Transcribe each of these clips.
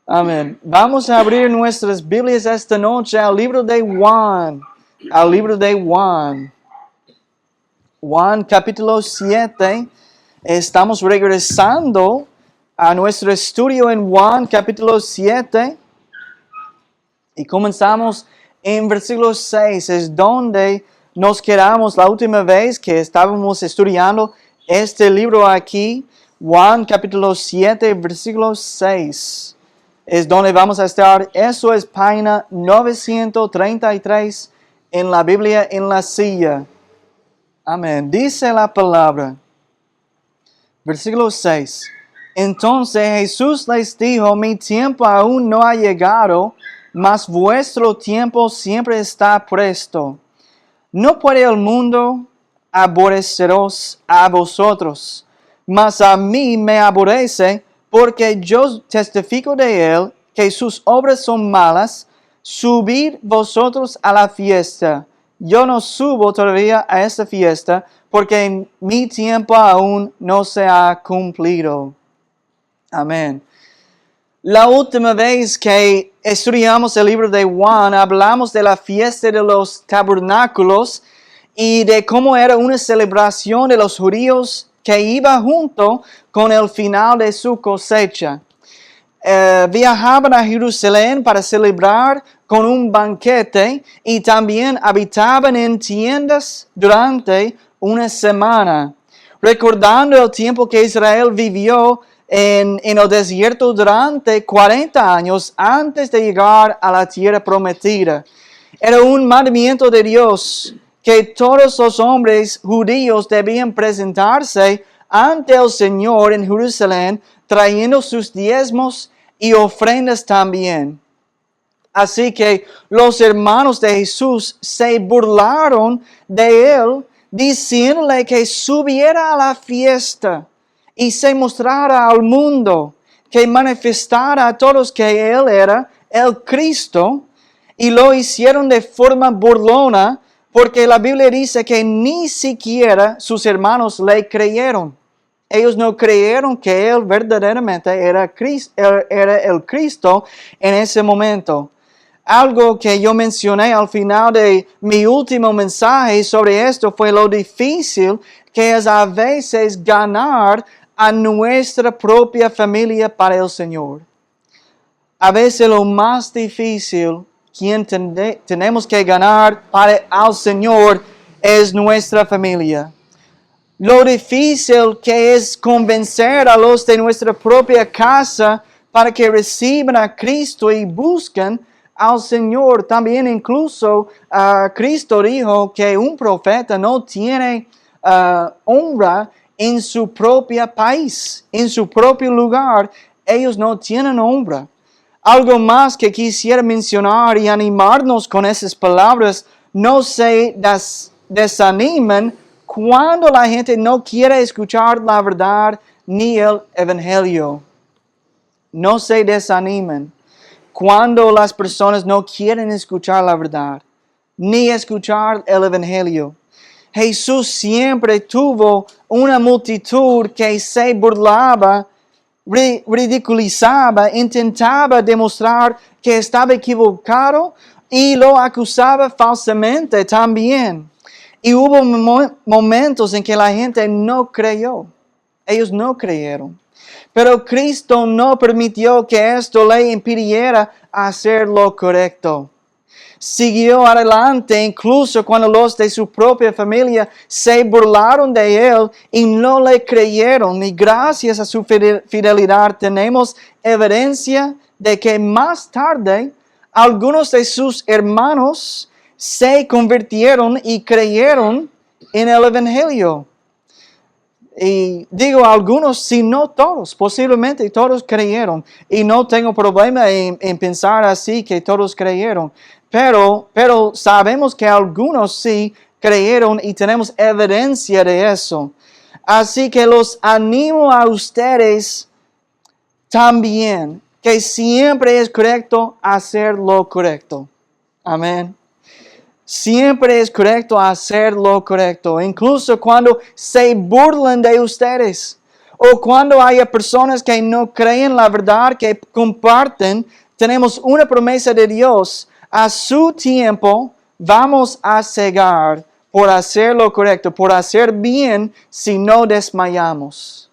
Amén. Vamos a abrir nuestras Biblias esta noche al libro de Juan. Al libro de Juan. Juan capítulo 7. Estamos regresando a nuestro estudio en Juan capítulo 7. Y comenzamos en versículo 6. Es donde nos quedamos la última vez que estábamos estudiando este libro aquí. Juan capítulo 7, versículo 6. Es donde vamos a estar. Eso es página 933 en la Biblia en la silla. Amén. Dice la palabra. Versículo 6. Entonces Jesús les dijo, mi tiempo aún no ha llegado, mas vuestro tiempo siempre está presto. No puede el mundo aborreceros a vosotros, mas a mí me aborrece, porque yo testifico de él que sus obras son malas. Subid vosotros a la fiesta. Yo no subo todavía a esta fiesta, porque mi tiempo aún no se ha cumplido. Amén. La última vez que estudiamos el libro de Juan, hablamos de la fiesta de los tabernáculos y de cómo era una celebración de los judíos que iba junto con el final de su cosecha. Viajaban a Jerusalén para celebrar con un banquete y también habitaban en tiendas durante una semana, recordando el tiempo que Israel vivió en el desierto durante 40 años antes de llegar a la tierra prometida. Era un mandamiento de Dios que todos los hombres judíos debían presentarse ante el Señor en Jerusalén, trayendo sus diezmos y ofrendas también. Así que los hermanos de Jesús se burlaron de él, diciéndole que subiera a la fiesta y se mostrara al mundo, que manifestara a todos que él era el Cristo, y lo hicieron de forma burlona, porque la Biblia dice que ni siquiera sus hermanos le creyeron. Ellos no creyeron que él verdaderamente era el Cristo en ese momento. Algo que yo mencioné al final de mi último mensaje sobre esto fue lo difícil que es a veces ganar a nuestra propia familia para el Señor. A veces lo más difícil que tenemos que ganar para el Señor es nuestra familia. Lo difícil que es convencer a los de nuestra propia casa para que reciban a Cristo y busquen al Señor. También incluso Cristo dijo que un profeta no tiene honra en su propio país, en su propio lugar. Ellos no tienen honra. Algo más que quisiera mencionar y animarnos con esas palabras: no se desanimen cuando la gente no quiere escuchar la verdad ni el evangelio. No se desanimen cuando las personas no quieren escuchar la verdad ni escuchar el evangelio. Jesús siempre tuvo una multitud que se burlaba, ridiculizaba, intentaba demostrar que estaba equivocado y lo acusaba falsamente también. Y hubo momentos en que la gente no creyó. Ellos no creyeron. Pero Cristo no permitió que esto le impidiera hacer lo correcto. Siguió adelante incluso cuando los de su propia familia se burlaron de él y no le creyeron. Y gracias a su fidelidad tenemos evidencia de que más tarde algunos de sus hermanos se convirtieron y creyeron en el evangelio. Y digo algunos, si no todos, posiblemente todos creyeron. Y no tengo problema en pensar así, que todos creyeron. Pero sabemos que algunos sí creyeron y tenemos evidencia de eso. Así que los animo a ustedes también, que siempre es correcto hacer lo correcto. Amén. Siempre es correcto hacer lo correcto, incluso cuando se burlan de ustedes. O cuando haya personas que no creen la verdad, que comparten, tenemos una promesa de Dios. A su tiempo vamos a cegar por hacer lo correcto, por hacer bien si no desmayamos.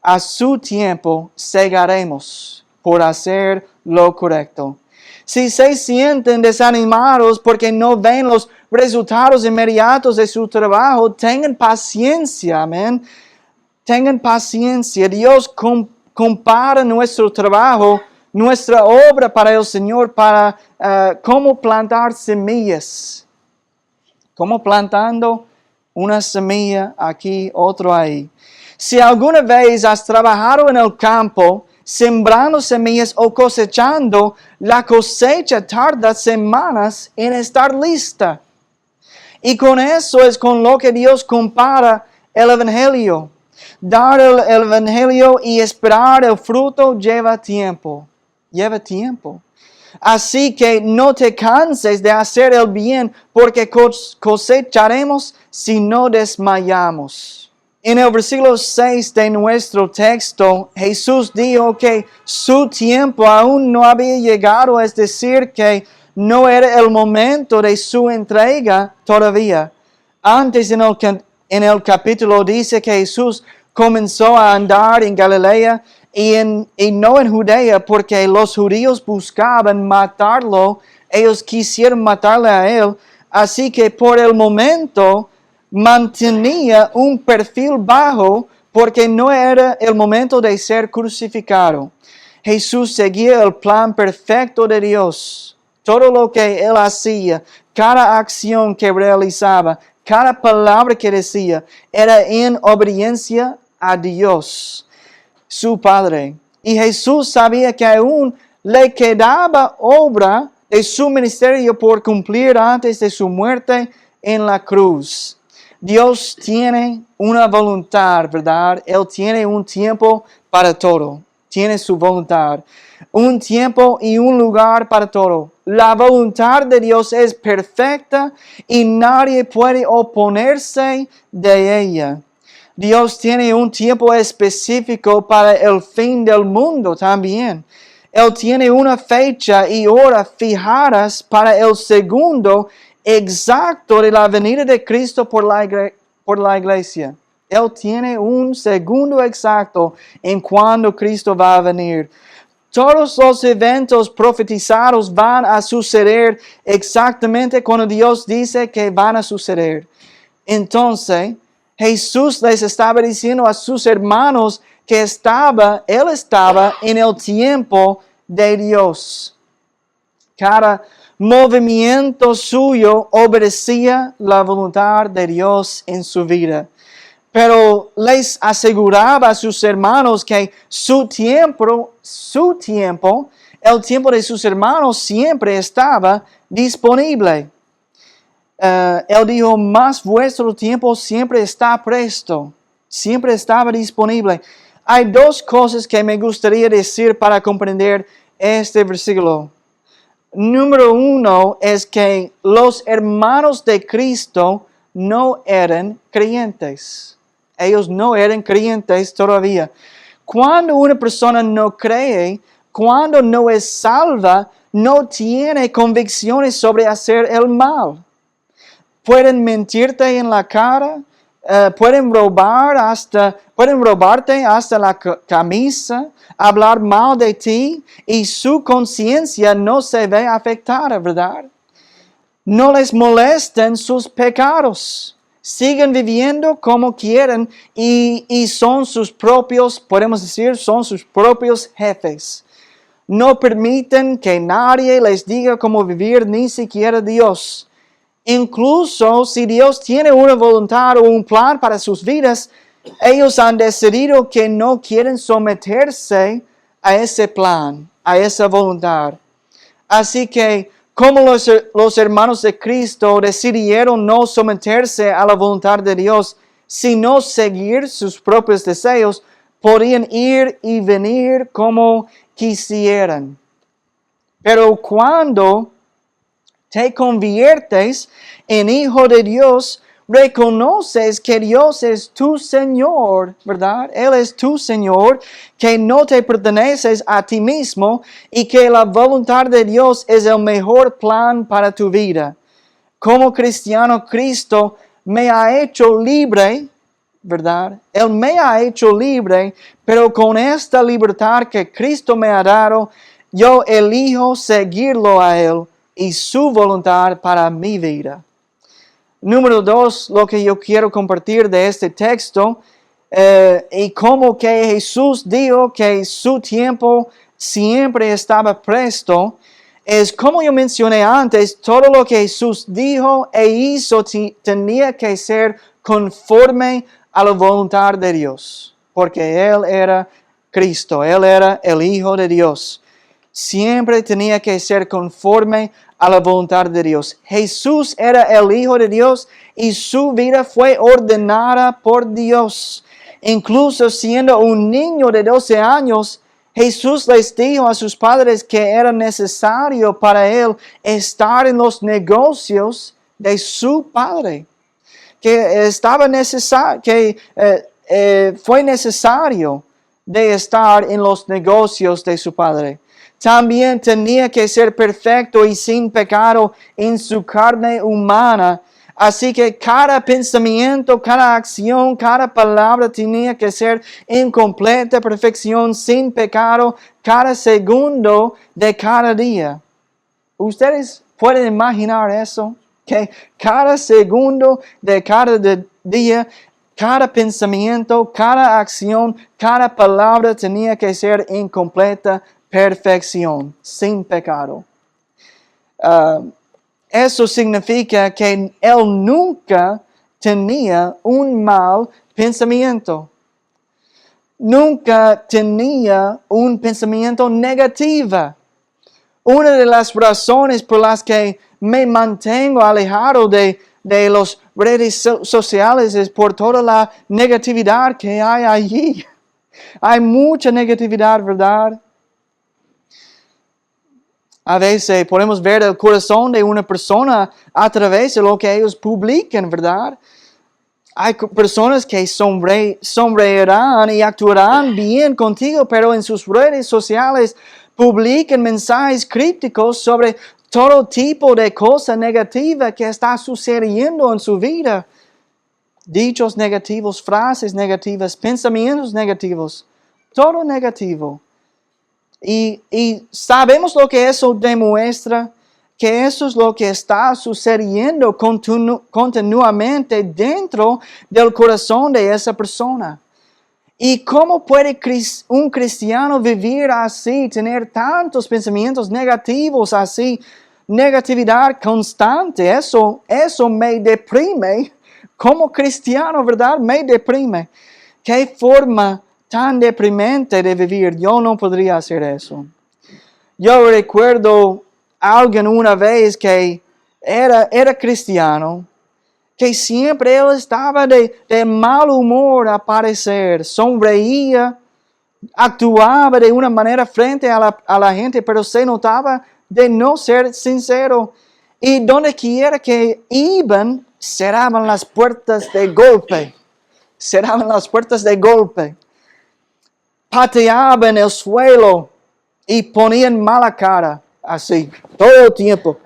A su tiempo cegaremos por hacer lo correcto. Si se sienten desanimados porque no ven los resultados inmediatos de su trabajo, tengan paciencia, amén. Tengan paciencia. Dios compara nuestro trabajo, nuestra obra para el Señor, para cómo plantar semillas. Como plantando una semilla aquí, otro ahí. Si alguna vez has trabajado en el campo, sembrando semillas o cosechando, la cosecha tarda semanas en estar lista. Y con eso es con lo que Dios compara el Evangelio. Dar el Evangelio y esperar el fruto lleva tiempo. Lleva tiempo. Así que no te canses de hacer el bien, porque cosecharemos si no desmayamos. En el versículo 6 de nuestro texto, Jesús dijo que su tiempo aún no había llegado, es decir, que no era el momento de su entrega todavía. Antes en el capítulo dice que Jesús comenzó a andar en Galilea y no en Judea, porque los judíos buscaban matarlo, ellos quisieron matarle a él, así que por el momento mantenía un perfil bajo porque no era el momento de ser crucificado. Jesús seguía el plan perfecto de Dios. Todo lo que él hacía, cada acción que realizaba, cada palabra que decía, era en obediencia a Dios, su Padre. Y Jesús sabía que aún le quedaba obra de su ministerio por cumplir antes de su muerte en la cruz. Dios tiene una voluntad, ¿verdad? Él tiene un tiempo para todo. Tiene su voluntad. Un tiempo y un lugar para todo. La voluntad de Dios es perfecta y nadie puede oponerse de ella. Dios tiene un tiempo específico para el fin del mundo también. Él tiene una fecha y hora fijadas para el segundo exacto de la venida de Cristo por la iglesia. Él tiene un segundo exacto en cuando Cristo va a venir. Todos los eventos profetizados van a suceder exactamente cuando Dios dice que van a suceder. Entonces, Jesús les estaba diciendo a sus hermanos que Él estaba en el tiempo de Dios. Cada movimiento suyo obedecía la voluntad de Dios en su vida. Pero les aseguraba a sus hermanos que su tiempo, el tiempo de sus hermanos siempre estaba disponible. Él dijo, mas vuestro tiempo siempre está presto, siempre estaba disponible. Hay dos cosas que me gustaría decir para comprender este versículo. Número uno es que los hermanos de Cristo no eran creyentes. Ellos no eran creyentes todavía. Cuando una persona no cree, cuando no es salva, no tiene convicciones sobre hacer el mal. Pueden mentirte en la cara, pueden robarte hasta la camisa, hablar mal de ti y su conciencia no se ve afectada, ¿verdad? No les molestan sus pecados. Siguen viviendo como quieren y son sus propios, podemos decir, son sus propios jefes. No permiten que nadie les diga cómo vivir, ni siquiera Dios. Incluso si Dios tiene una voluntad o un plan para sus vidas, ellos han decidido que no quieren someterse a ese plan, a esa voluntad. Así que, como los hermanos de Cristo decidieron no someterse a la voluntad de Dios, sino seguir sus propios deseos, podían ir y venir como quisieran. Pero cuando te conviertes en hijo de Dios, reconoces que Dios es tu Señor, ¿verdad? Él es tu Señor, que no te perteneces a ti mismo y que la voluntad de Dios es el mejor plan para tu vida. Como cristiano, Cristo me ha hecho libre, ¿verdad? Él me ha hecho libre, pero con esta libertad que Cristo me ha dado, yo elijo seguirlo a Él y su voluntad para mi vida. Número 2, lo que yo quiero compartir de este texto, y como que Jesús dijo que su tiempo siempre estaba presto, es como yo mencioné antes, todo lo que Jesús dijo e hizo tenía que ser conforme a la voluntad de Dios, porque Él era Cristo, Él era el Hijo de Dios. Siempre tenía que ser conforme a la voluntad de Dios. Jesús era el Hijo de Dios y su vida fue ordenada por Dios. Incluso siendo un niño de 12 años, Jesús les dijo a sus padres que era necesario para él estar en los negocios de su padre, que fue necesario de estar en los negocios de su padre. También tenía que ser perfecto y sin pecado en su carne humana. Así que cada pensamiento, cada acción, cada palabra tenía que ser en completa perfección, sin pecado, cada segundo de cada día. ¿Ustedes pueden imaginar eso? Que cada segundo de cada día, cada pensamiento, cada acción, cada palabra tenía que ser en completa perfección, sin pecado. Eso significa que él nunca tenía un mal pensamiento. Nunca tenía un pensamiento negativo. Una de las razones por las que me mantengo alejado de las redes sociales es por toda la negatividad que hay allí. Hay mucha negatividad, ¿verdad? A veces podemos ver el corazón de una persona a través de lo que ellos publican, ¿verdad? Hay personas que sonreirán y actuarán bien contigo, pero en sus redes sociales publican mensajes críticos sobre todo tipo de cosa negativa que está sucediendo en su vida. Dichos negativos, frases negativas, pensamientos negativos, todo negativo. Y sabemos lo que eso demuestra, que eso es lo que está sucediendo continuamente dentro del corazón de esa persona. ¿Y cómo puede un cristiano vivir así, tener tantos pensamientos negativos así, negatividad constante? Eso me deprime. Como cristiano, ¿verdad? Me deprime. ¿Qué forma tan deprimente de vivir? Yo no podría hacer eso. Yo recuerdo a alguien una vez que era cristiano, que siempre él estaba de mal humor a parecer, sonreía, actuaba de una manera frente a la gente, pero se notaba de no ser sincero. Y donde quiera que iban, cerraban las puertas de golpe. Cerraban las puertas de golpe. Pateaban el suelo y ponían mala cara, así, todo el tiempo.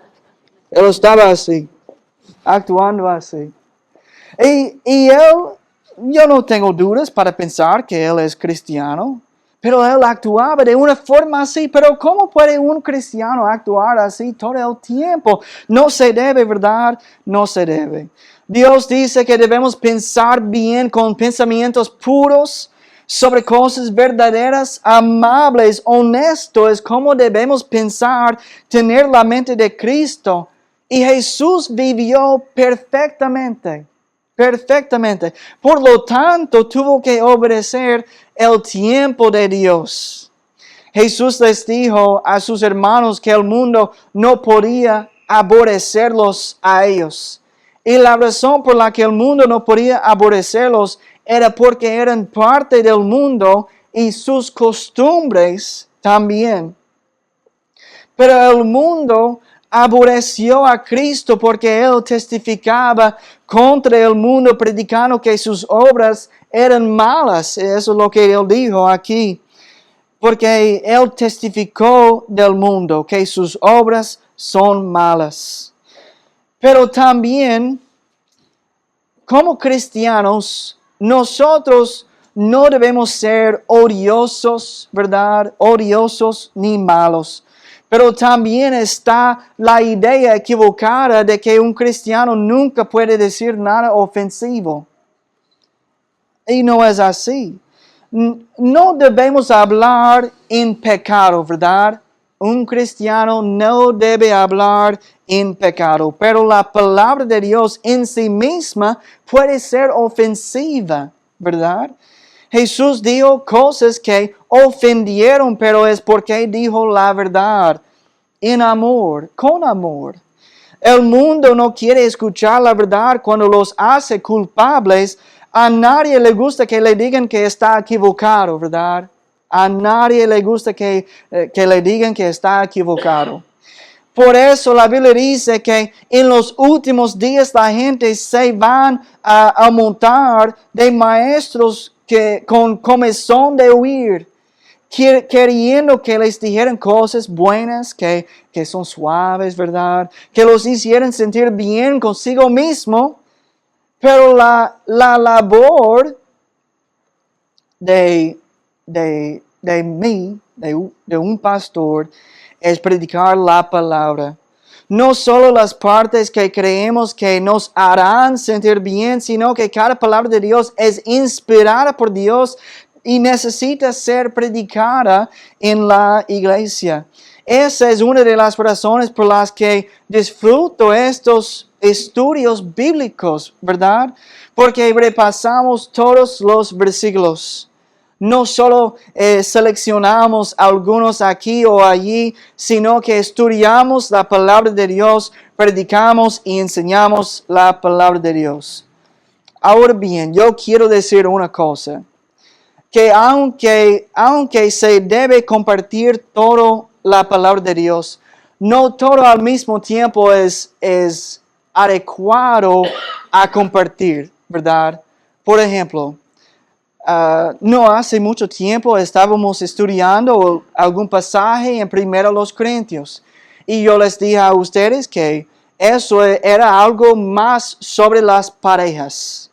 Él estaba así, actuando así. Y él, yo no tengo dudas para pensar que él es cristiano, pero él actuaba de una forma así. Pero ¿cómo puede un cristiano actuar así todo el tiempo? No se debe, ¿verdad? No se debe. Dios dice que debemos pensar bien con pensamientos puros sobre cosas verdaderas, amables, honestos, como debemos pensar, tener la mente de Cristo. Y Jesús vivió perfectamente. Perfectamente. Por lo tanto, tuvo que obedecer el tiempo de Dios. Jesús les dijo a sus hermanos que el mundo no podía aborrecerlos a ellos. Y la razón por la que el mundo no podía aborrecerlos era porque eran parte del mundo y sus costumbres también. Pero el mundo aborreció a Cristo porque Él testificaba contra el mundo predicando que sus obras eran malas. Eso es lo que Él dijo aquí. Porque Él testificó del mundo que sus obras son malas. Pero también, como cristianos, nosotros no debemos ser odiosos, ¿verdad? Odiosos ni malos. Pero también está la idea equivocada de que un cristiano nunca puede decir nada ofensivo. Y no es así. No debemos hablar en pecado, ¿verdad? Un cristiano no debe hablar en pecado, pero la palabra de Dios en sí misma puede ser ofensiva, ¿verdad? Jesús dijo cosas que ofendieron, pero es porque dijo la verdad en amor, con amor. El mundo no quiere escuchar la verdad cuando los hace culpables. A nadie le gusta que le digan que está equivocado, ¿verdad? A nadie le gusta que le digan que está equivocado. Por eso la Biblia dice que en los últimos días la gente se van a montar de maestros que con comezón de huir, queriendo que les dijeran cosas buenas, que son suaves, ¿verdad? Que los hicieran sentir bien consigo mismo. Pero la labor de un pastor, es predicar la palabra. No solo las partes que creemos que nos harán sentir bien, sino que cada palabra de Dios es inspirada por Dios y necesita ser predicada en la iglesia. Esa es una de las razones por las que disfruto estos estudios bíblicos, ¿verdad? Porque repasamos todos los versículos. No solo seleccionamos algunos aquí o allí, sino que estudiamos la palabra de Dios, predicamos y enseñamos la palabra de Dios. Ahora bien, yo quiero decir una cosa, que aunque se debe compartir toda la palabra de Dios, no todo al mismo tiempo es adecuado a compartir, ¿verdad? Por ejemplo, no hace mucho tiempo estábamos estudiando algún pasaje en 1 Corintios y yo les dije a ustedes que eso era algo más sobre las parejas.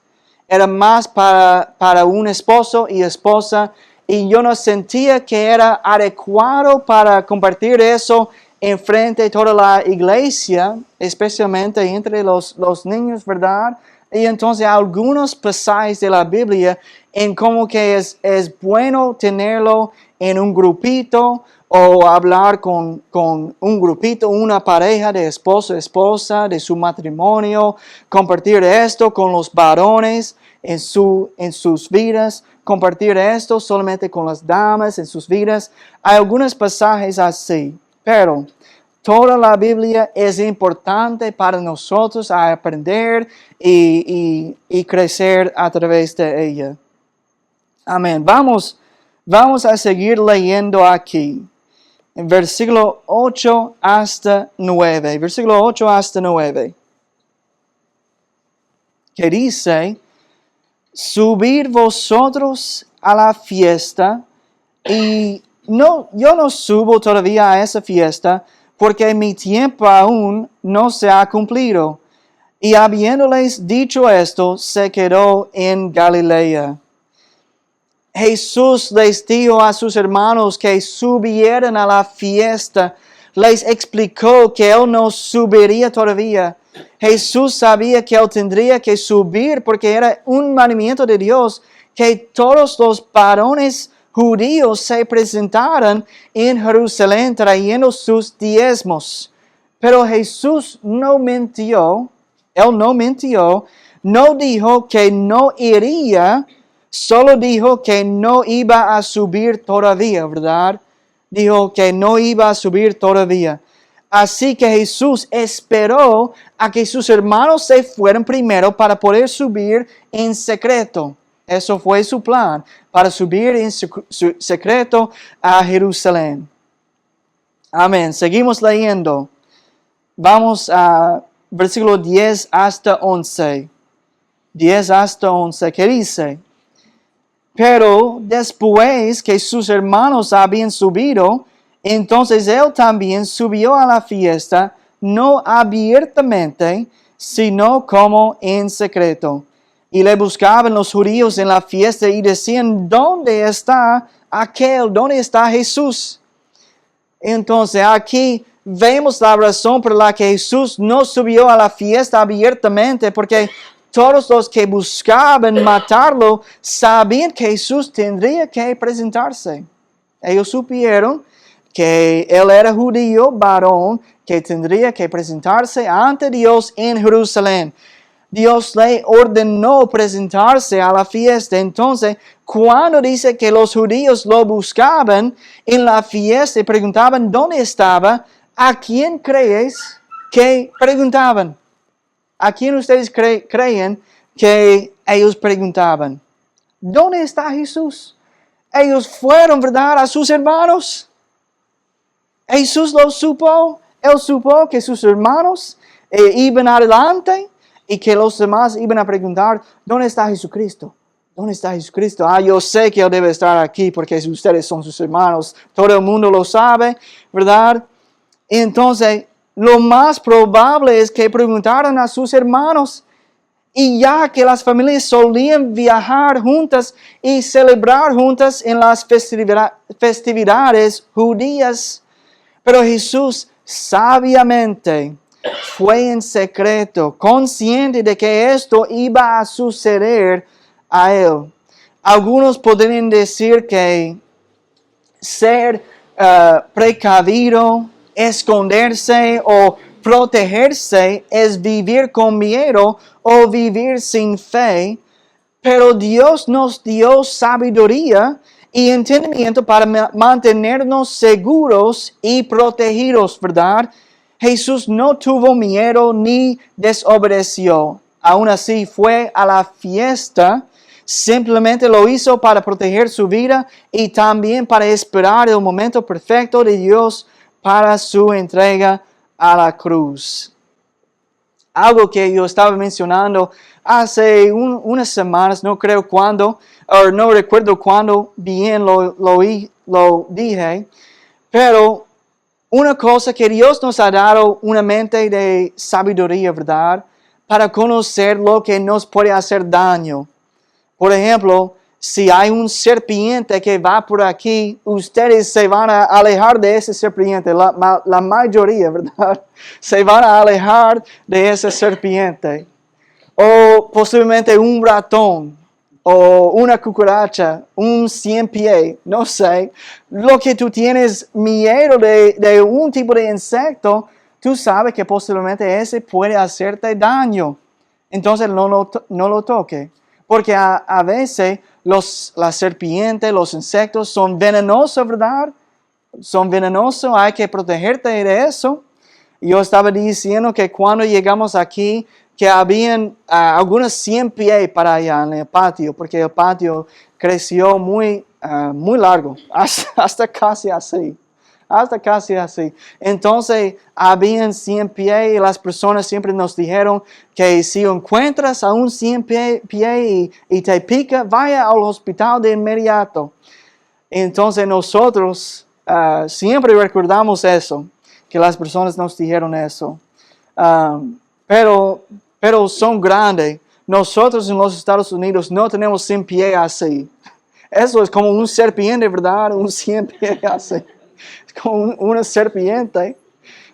Era más para un esposo y esposa y yo no sentía que era adecuado para compartir eso en frente de toda la iglesia, especialmente entre los niños, ¿verdad? Y entonces algunos pasajes de la Biblia en como que es bueno tenerlo en un grupito o hablar con un grupito, una pareja de esposo, esposa, de su matrimonio, compartir esto con los varones en sus vidas, compartir esto solamente con las damas en sus vidas. Hay algunos pasajes así, pero toda la Biblia es importante para nosotros a aprender y crecer a través de ella. Amén. Vamos a seguir leyendo aquí. En versículo 8 hasta 9. Versículo 8 hasta 9. Que dice: subid vosotros a la fiesta, y yo no subo todavía a esa fiesta, porque mi tiempo aún no se ha cumplido. Y habiéndoles dicho esto, se quedó en Galilea. Jesús les dijo a sus hermanos que subieran a la fiesta. Les explicó que Él no subiría todavía. Jesús sabía que Él tendría que subir porque era un mandamiento de Dios que todos los varones judíos se presentaran en Jerusalén trayendo sus diezmos. Pero Jesús no mintió. Él no mintió. No dijo que no iría. Solo dijo que no iba a subir todavía, ¿verdad? Dijo que no iba a subir todavía. Así que Jesús esperó a que sus hermanos se fueran primero para poder subir en secreto. Eso fue su plan, para subir en secreto a Jerusalén. Amén. Seguimos leyendo. Vamos a versículo 10 hasta 11. 10 hasta 11, que dice: Pero después que sus hermanos habían subido, entonces él también subió a la fiesta, no abiertamente, sino como en secreto. Y le buscaban los judíos en la fiesta y decían: ¿Dónde está aquel? ¿Dónde está Jesús? Entonces aquí vemos la razón por la que Jesús no subió a la fiesta abiertamente, porque todos los que buscaban matarlo sabían que Jesús tendría que presentarse. Ellos supieron que él era judío, varón, que tendría que presentarse ante Dios en Jerusalén. Dios le ordenó presentarse a la fiesta. Entonces, cuando dice que los judíos lo buscaban en la fiesta y preguntaban dónde estaba, ¿a quién crees que preguntaban? ¿A quién ustedes creen que ellos preguntaban? ¿Dónde está Jesús? Ellos fueron, ¿verdad?, a sus hermanos. Jesús lo supo. Él supo que sus hermanos iban adelante y que los demás iban a preguntar: ¿dónde está Jesucristo? ¿Dónde está Jesucristo? Yo sé que Él debe estar aquí porque ustedes son sus hermanos. Todo el mundo lo sabe, ¿verdad? Entonces, lo más probable es que preguntaran a sus hermanos. Y ya que las familias solían viajar juntas y celebrar juntas en las festividades judías, pero Jesús sabiamente fue en secreto, consciente de que esto iba a suceder a él. Algunos podrían decir que ser precavido, esconderse o protegerse es vivir con miedo o vivir sin fe, pero Dios nos dio sabiduría y entendimiento para mantenernos seguros y protegidos, ¿verdad? Jesús no tuvo miedo ni desobedeció. Aún así fue a la fiesta. Simplemente lo hizo para proteger su vida y también para esperar el momento perfecto de Dios para su entrega a la cruz. Algo que yo estaba mencionando hace unas semanas, no creo cuándo, o no recuerdo cuándo bien lo dije, pero una cosa que Dios nos ha dado, una mente de sabiduría, ¿verdad?, para conocer lo que nos puede hacer daño. Por ejemplo, si hay un serpiente que va por aquí, ustedes se van a alejar de ese serpiente, la mayoría, ¿verdad? Se van a alejar de ese serpiente. O posiblemente un ratón, o una cucaracha, un 100 pies, no sé. Lo que tú tienes miedo de un tipo de insecto, tú sabes que posiblemente ese puede hacerte daño. Entonces no lo toque. Porque a veces las serpientes, los insectos son venenosos, ¿verdad? Son venenosos, hay que protegerte de eso. Yo estaba diciendo que cuando llegamos aquí, que habían algunos 100 pies para allá en el patio, porque el patio creció muy largo, hasta casi así. Hasta casi así. Entonces, habían 100 pies y las personas siempre nos dijeron que si encuentras a un 100 pie y te pica, vaya al hospital de inmediato. Entonces, nosotros siempre recordamos eso, que las personas nos dijeron eso. Pero son grandes. Nosotros en los Estados Unidos no tenemos 100 pies así. Eso es como un serpiente, ¿verdad? Un 100 pies así. Como una serpiente.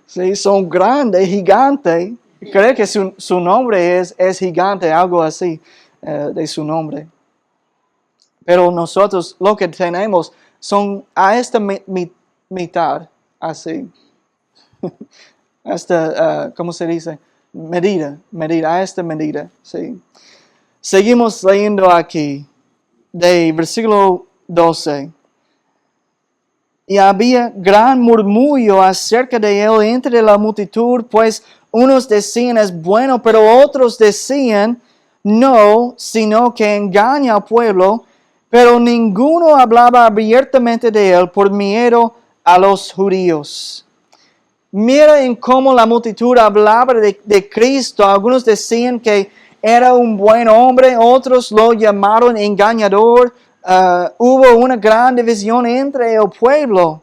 Sí, son grandes, gigantes. Creo que su nombre es gigante, algo así de su nombre. Pero nosotros lo que tenemos son a esta mitad, así. ¿Cómo se dice? Medida, a esta medida. Sí. Seguimos leyendo aquí, de versículo 12. Y había gran murmullo acerca de él entre la multitud, pues unos decían es bueno, pero otros decían no, sino que engaña al pueblo. Pero ninguno hablaba abiertamente de él por miedo a los judíos. Mira en cómo la multitud hablaba de Cristo. Algunos decían que era un buen hombre, otros lo llamaron engañador. Hubo una gran división entre el pueblo.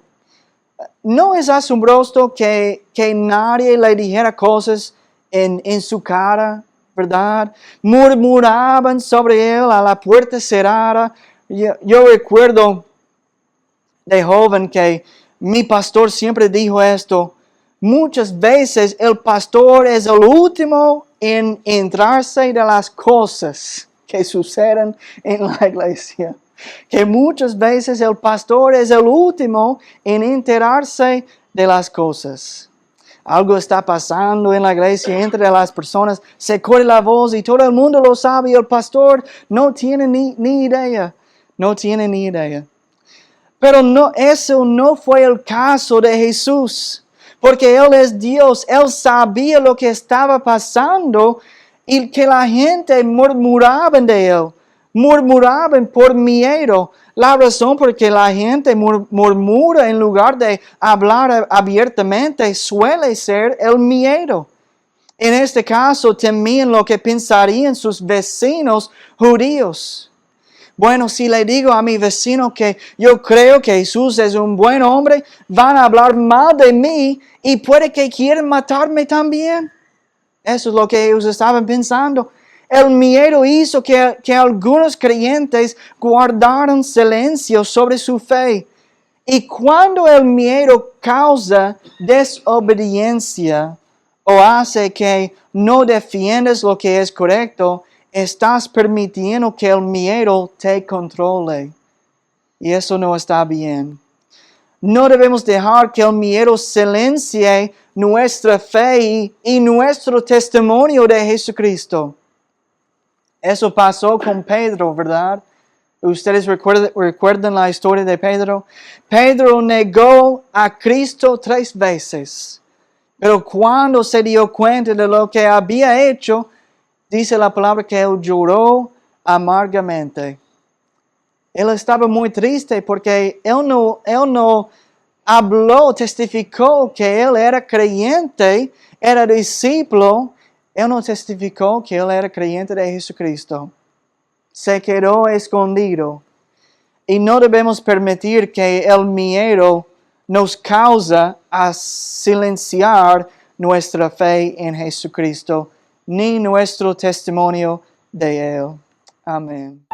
No es asombroso que nadie le dijera cosas en su cara, ¿verdad? Murmuraban sobre él a la puerta cerrada. Yo recuerdo de joven que mi pastor siempre dijo esto. Muchas veces el pastor es el último en enterarse de las cosas que suceden en la iglesia. Que muchas veces el pastor es el último en enterarse de las cosas. Algo está pasando en la iglesia entre las personas, se corre la voz y todo el mundo lo sabe y el pastor no tiene ni idea. No tiene ni idea. Pero eso no fue el caso de Jesús, porque Él es Dios, Él sabía lo que estaba pasando y que la gente murmuraba de Él, murmuraban por miedo. La razón por que la gente murmura en lugar de hablar abiertamente suele ser el miedo. En este caso temían lo que pensarían sus vecinos judíos. Bueno, si le digo a mi vecino que yo creo que Jesús es un buen hombre, van a hablar mal de mí y puede que quieran matarme también. Eso es lo que ellos estaban pensando. El miedo hizo que algunos creyentes guardaran silencio sobre su fe. Y cuando el miedo causa desobediencia o hace que no defiendas lo que es correcto, estás permitiendo que el miedo te controle. Y eso no está bien. No debemos dejar que el miedo silencie nuestra fe y nuestro testimonio de Jesucristo. Eso pasó con Pedro, ¿verdad? Ustedes recuerdan la historia de Pedro. Pedro negó a Cristo 3 veces. Pero cuando se dio cuenta de lo que había hecho, dice la palabra que él lloró amargamente. Él estaba muy triste porque él no habló, testificó que él era creyente, era discípulo. Él no testificó que él era creyente de Jesucristo. Se quedó escondido. Y no debemos permitir que el miedo nos cause a silenciar nuestra fe en Jesucristo, ni nuestro testimonio de Él. Amén.